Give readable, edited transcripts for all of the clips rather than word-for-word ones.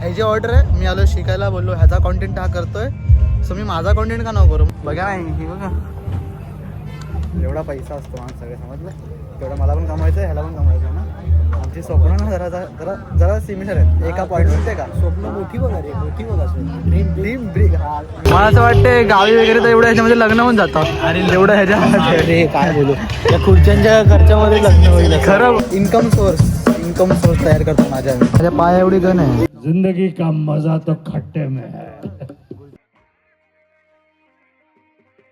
ह्याची ऑर्डर आहे. मी आलो शिकायला, बोललो ह्याचा कॉन्टेंट हा करतोय, सो मी माझा कॉन्टेंट का नको करू. बघा हे बघा एवढा पैसा असतो सगळं समजलं. तेवढं मला पण कमायचं आहे, ह्याला पण कमायचं आहे ना. आमची स्वप्न ना जरा जरा जरा सिमिलर आहेत. एका पॉईंट ते का स्वप्न मोठी बघा रे, मोठी बघा ड्रीम ब्रिग. मला असं वाटतं गावी वगैरे तर एवढं ह्याच्यामध्ये लग्न होऊन जातं. अरे एवढं ह्याच्या रे काय बोलू, त्या खुर्च्यांच्या खर्चामध्ये लग्न होईल. खरं इन्कम सोर्स तयार करतो माझ्या पाया एवढी गण आहे. जिंदगी का मजा तो खट्टे में है.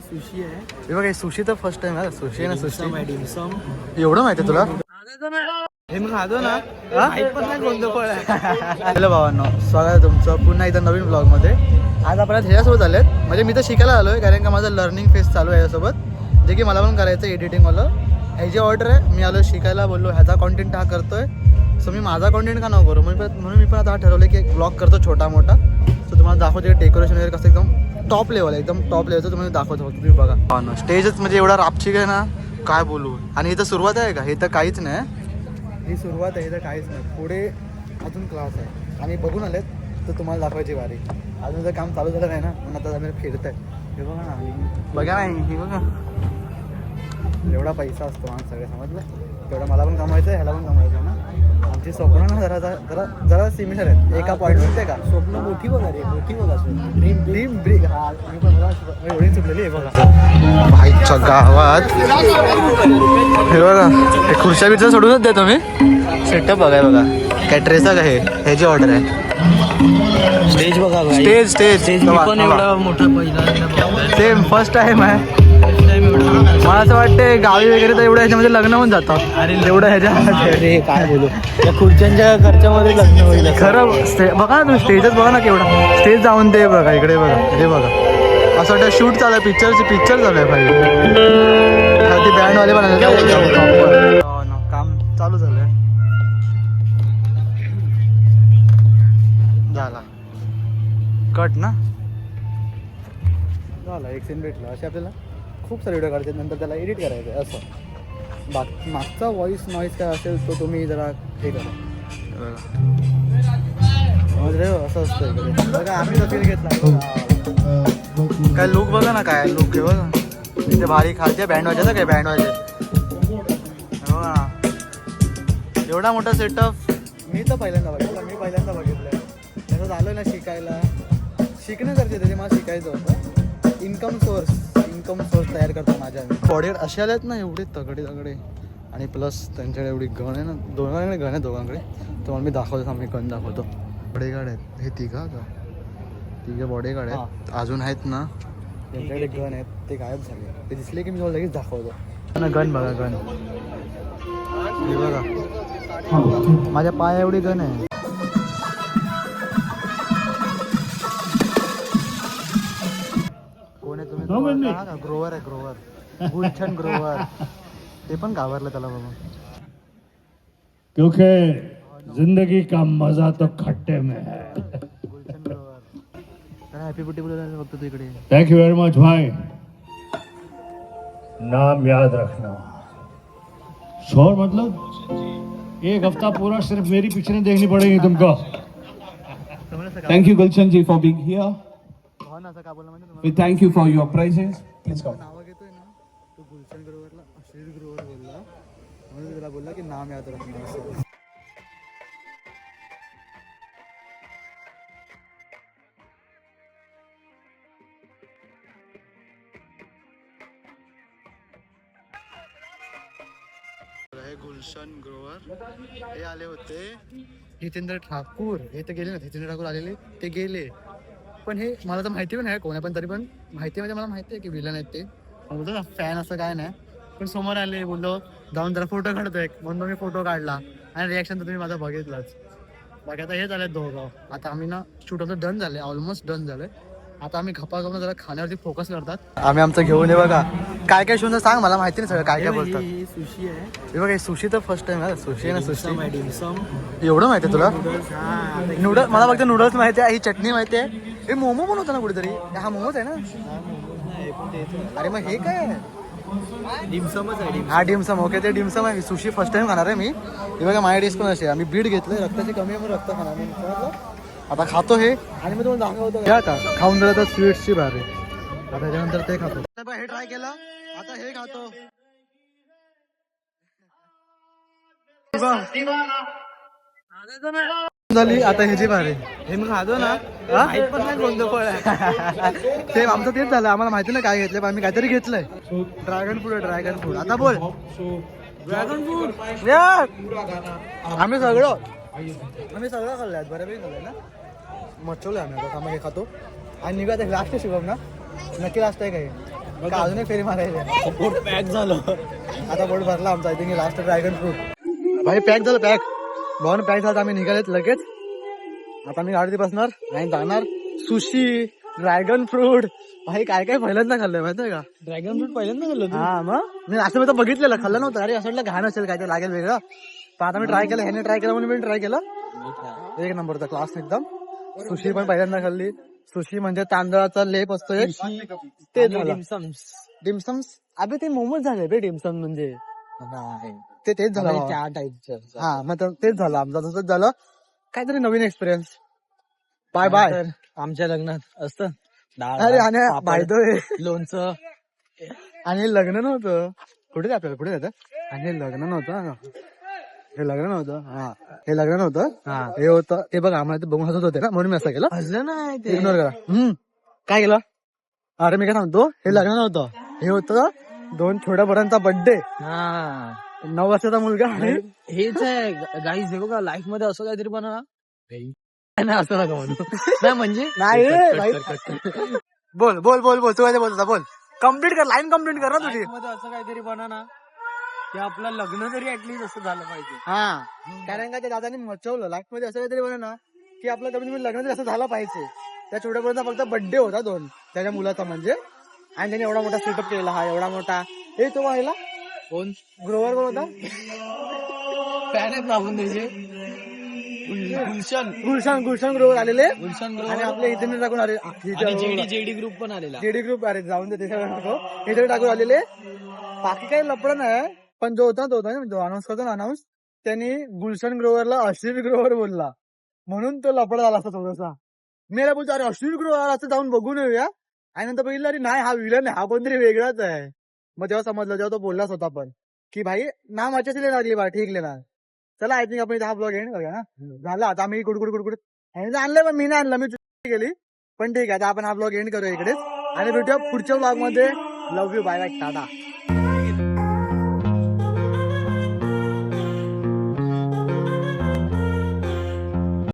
सुशी आहे हे बघा. सुशी तर फर्स्ट टाइम आहे. सुशी आहे ना, सुशी डिमसम एवढं माहिती आहे तुला? हे मग खातो ना, पण नाही कोणतं फळ आहे. हॅलो भावांनो, स्वागत आहे तुमचं पुन्हा एकदा नवीन ब्लॉगमध्ये. आज आपण ह्याच्यासोबत आलेत, म्हणजे मी तर शिकायला आलो आहे, कारण का माझं लर्निंग फेस चालू आहे यासोबत, जे की मला पण करायचं आहे एडिटिंगवालं. ह्याची ऑर्डर आहे. मी आलो शिकायला, बोललो ह्याचा कॉन्टेंट हा करतोय, सो मी माझा कॉन्टेंट का नको करू. म्हणून मी पण आता ठरवलं की एक ब्लॉग करतो छोटा मोठा. सो तुम्हाला दाखवतो डेकोरेशन वगैरे कसं एकदम टॉप लेवल आहे, एकदम टॉप लेवलचं तुम्हाला दाखवतो. फक्त तुम्ही बघा स्टेजच म्हणजे एवढा रापचिक आहे ना, काय बोलू. आणि इथं सुरुवात आहे का, हे तर काहीच नाही. ही सुरुवात आहे, इथं काहीच नाही. पुढे अजून क्लास आहे. आम्ही बघून आलेत तर तुम्हाला दाखवायची वारी. अजून जर काम चालू झालं नाही ना, पण आता आम्ही फिरत आहे. हे बघा ना, बघा नाही हे बघा एवढा पैसा असतो सगळं समजलं. तेवढं मला पण कमायचं आहे, ह्याला पण कमायचं आहे ना. आमची स्वप्न ना जरा जरा जरा सिमिलर आहेत. एका पॉईंट ते का स्वप्न मोठी बघा रे, मोठी बघा ड्रीम ब्रिग. हा मी पण मला एवढी सुटलेली आहे बघा भाईच्या गावात. हे बघा हे खुर्च्या बिर्च्या सोडूनच देतो मी. सेटअप बघा बघा काय ड्रेस आहे. ह्याची ऑर्डर आहे. स्टेज बघा, स्टेज पण एवढा मोठा पहिला सेम फर्स्ट टाइम आहे. मला असं वाटतं गावी वगैरे तर एवढं ह्याच्यामध्ये लग्न होऊन जातं. अरे एवढं ह्याच्या रे काय बोलू, त्या खुर्च्यांच्या खर्चामध्ये लग्न होईल. खरं बघा ना तुम्ही, स्टेजच बघा ना केवढा. स्टेज जाऊन ते बघा, इकडे बघा, हे बघा. असं वाटतं शूट चालू आहे, पिक्चर चालू आहे भाई. ती बँडवाले पण आले, काम चालू झालं आहे. झाला कट ना, झाला एक सीन भेटला. असे आपल्याला खूप सारे व्हिडिओ काढतात, नंतर त्याला एडिट करायचं आहे. असं मागचा व्हॉइस नॉईज काय असेल तो तुम्ही जरा हे करा. असं असतं इकडे बघा. आम्ही फील घेतला काय लुक बघा ना, काय लुक आहे बघा. इथे भारी खालचे बँड वाजायचं काय, बँड वाजे हो ना. एवढा मोठा सेटअप मी तर पहिल्यांदा बघितलं. त्याचं झालं ना शिकायला, शिकणं गरजेचं ते मला शिकायचं होतं. इन्कम सोर्स तयार करतो माझ्या. बॉडी असे आल्यात ना एवढे तगडे आणि प्लस त्यांच्याकडे एवढी गण आहे ना, दोघांकडे गण आहे दोघांकडे. तुम्हाला मी दाखवतो, मी गण दाखवतो. बॉडीगार्ड आहेत हे तिघे बॉडीगार्ड आहेत. अजून आहेत ना त्यांच्याकडे गण आहेत, ते गायब झाले. ते दिसले की मी तुम्हाला लगेच दाखवतो ना. गण बघा, गण हे बघा. माझ्या पाया एवढी गण आहे. कोण आहे तुम्ही? ग्रोवर आहे, गुलशन ग्रोवर. ते पण घाबरलं त्याला बघून. क्योंकि जिंदगी का मजा तो खट्टे में है. गुलशन ग्रोवर. त्याला हॅपी बर्थडे बोलायला फक्त तिकडे. थैंक यू वेरी मच भाई. नाम याद रखना. शोर मतलब एक हफ्ता पूरा सिर्फ मेरी पिक्चरें देखनी पड़ेगी तुमको. Thank you, Gulshan ji, for being here. हो ना, असं का बोलला म्हणजे We thank you for your praises. Please come. नाव घेतोय ना, तो गुलशन ग्रोवरला अश्लील ग्रोवर बोलला, म्हणून त्याला बोलला की नाम याद रखना असं. हे गुलशन ग्रोवर हे आले होते. हितेंद्र ठाकूर हे तर गेले ना, हितेंद्र ठाकूर आलेले ते गेले. पण हे मला तर माहिती पण आहे कोण आहे, पण तरी पण माहिती म्हणजे मला माहिती आहे की विलन आहेत ते. बोलतो ना फॅन असं काय नाही, पण समोर आले, बोललो जाऊन जरा फोटो काढतोय. म्हणून मी फोटो काढला आणि रिॲक्शन तर तुम्ही माझा बघितलाच. बाकी आता हे झालं दोघं. आता आम्ही ना शूट होतं डन झाले, ऑलमोस्ट डन झालंय. आता आम्ही खपा जरा खाण्यावरती फोकस करतात. आम्ही आमचं घेऊन ये बघा. काय काय शिवून सांग, मला माहिती नाही सगळं काय काय बोलतात. सुशी आहे हे बघा. सुशी तर फर्स्ट टाइम आहे. सुशी आहे ना, सुशी एवढं माहिती आहे तुला? नूडल्स मला फक्त नूडल्स माहिती आहे, ही चटणी माहिती आहे. हे मोमो पण होता ना कुठेतरी, हा मोमोज आहे ना. अरे मग हे काय डिमसमच आहे. हा डिमसम, ओके ते डिमसम आहे. सुशी फर्स्ट टाइम खाणार आहे मी. हे बघा माझ्या डिश पण अशी आहे. आम्ही बीट घेतलंय, रक्ताची कमी आहे, मग रक्त खाणार मी. आता खातो हे आणि मी तुम्हाला दाखवतो काय आता खाऊन झालं तर स्वीट्सची भारी. आता त्याच्यानंतर ते खातो. हे ट्राय केलं आता हे खातो. झाली आता ह्याची भारी. हे मग खातो ना पण नाही कोणतं फळ आहे ते आमचं तेच झालं. आम्हाला माहिती नाही काय घेतलंय पण आम्ही काहीतरी घेतलंय. ड्रॅगन फ्रूट आता बोल. ड्रॅगन फ्रूट आम्ही सगळं खाल्लंय बऱ्यापैकी खाल्लंय ना. मचवलंय आम्ही आता आम्ही हे खातो आणि निघा ते लास्ट शिवम ना नक्की लास्ट आहे काही अजून एक फेरी मारायची. पोट पॅक झालं आता. पोट भरला आमचा. I think last dragon fruit भाई पॅक झालं. भावानं पॅक झालं. आम्ही निघालेत लगेच. आता मी गाडी बसणार आणि जाणार. सुशी ड्रॅगन फ्रूट भाई काय काय पहिल्यांदा खाल्लंय माहितीये का. ड्रॅगन फ्रूट पहिल्यांदा खाल्लं. हा मग मी असं तर बघितलेलं खाल्लं नव्हतं. अरे असं घाण असेल काय ते लागेल वेगळं. पण आता मी ट्राय केलं. ह्याने ट्राय केलं म्हणून मी ट्राय केलं. एक नंबरचा क्लास एकदम. सुशी पण पहिल्यांदा खाल्ली. सुशी म्हणजे तांदळाचा लेप असतो एक ते डिमसम्स. अबे ते मोमोज झाले बे डिमसम म्हणजे ते तेच झालं त्या टाईपचं. हा मग तेच झालं आमचं. तसंच झालं काहीतरी नवीन एक्सपिरियन्स. Bye bye. आमच्या लग्नात असतं अरे आणि बाय द वे लोणचं आणि लग्न नव्हतं. कुठे आपल्याला कुठे जातं आणि लग्न नव्हतं. हे लग्न नव्हतं. हे होतं ते बघा आम्हाला ते बघून हसत होते ना म्हणून मी असं केलं. हसलं नाही ते इग्नोर करा. काय केलं. अरे मी काय सांगतो हे लग्न नव्हतं. हे होतं 2 छोट्या पोरांचा बर्थडे. 9 वर्षाचा मुलगा आणि हेच आहे गाईज. हे बघा लाईफ मध्ये असं काहीतरी बनवा नाही असं नका म्हणू. नाही म्हणजे नाही बोल बोल बोल बोल तू काय बोलता बोल. कम्प्लीट कर लाईन कम्प्लीट कर ना तुझी. असं काहीतरी बनवा की आपलं लग्न तरी ऍटलीस्ट असं झालं पाहिजे. हा कारण का त्या दादानी मचवलं लाईफ मध्ये असं काहीतरी बनवा की आपलं कमीत कमी लग्न तरी असं झालं पाहिजे. त्या छोट्या पोरांचा फक्त बर्थडे होता 2 त्याच्या मुलाचा म्हणजे. आणि त्याने एवढा मोठा सेटअप केलेला. हा एवढा मोठा. हे तो व्हायला कोण ग्रोवर कोण होता फॅन आहेत आपण त्याचे. गुलशन ग्रोवर आलेले. आणि आपल्या इथे टाकून आले. जेडी ग्रुप पण आलेला. जेडी ग्रुप अरे जाऊन दे त्याच्यावर इथे टाकून आलेले. बाकी काही लपड नाही. पण जो होता तो अनाऊन्स करतो ना अनाऊन्स त्यांनी गुलशन ग्रोवरला अश्विन ग्रोवर बोलला म्हणून तो लपड झाला असता थोडासा. मेरा बोलतो अरे अश्विन ग्रोवर असं जाऊन बघून येऊया. आणि नंतर बघितलं अरे नाही हा विलन आहे. हा कोणतरी वेगळाच आहे. मग तेव्हा समजलं जेव्हा तो बोललाच होता पण की भाई नाम अच्छे लागली बा ठीक लेणार. चला आय थिंक आपण इथे हा ब्लॉग एंड करूया ना. झालं आता आम्ही कुडकुड आणलं पण मी नाही आणलं मी चुकी केली. पण ठीक आहे आता आपण हा ब्लॉग एंड करूया इकडेच आणि भेटूया पुढच्या ब्लॉग मध्ये. Love you bye bye Tata.